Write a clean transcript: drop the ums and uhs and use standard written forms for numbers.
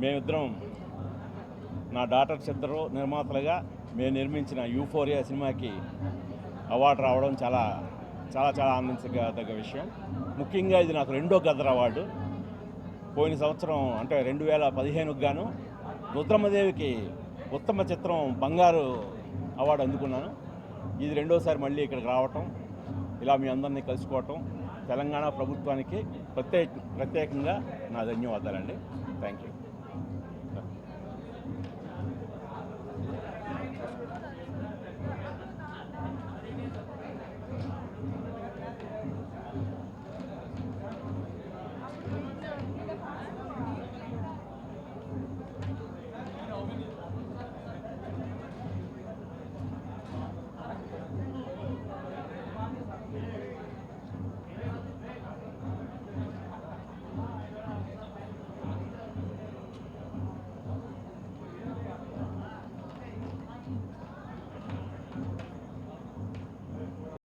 మేమిద్దరం నా డాటర్స్ ఇద్దరు నిర్మాతలుగా మేము నిర్మించిన యూఫోరియా సినిమాకి అవార్డు రావడం చాలా చాలా చాలా ఆనందించదగ్గ విషయం. ముఖ్యంగా ఇది నాకు 2వ గదర్ అవార్డు. పోయిన సంవత్సరం అంటే 2015కు గాను రుద్రమదేవికి ఉత్తమ చిత్రం బంగారు అవార్డు అందుకున్నాను. ఇది 2వసారి మళ్ళీ ఇక్కడికి రావటం, ఇలా మీ అందరినీ కలుసుకోవటం తెలంగాణ ప్రభుత్వానికి ప్రత్యేకంగా నా ధన్యవాదాలండి. Thank you.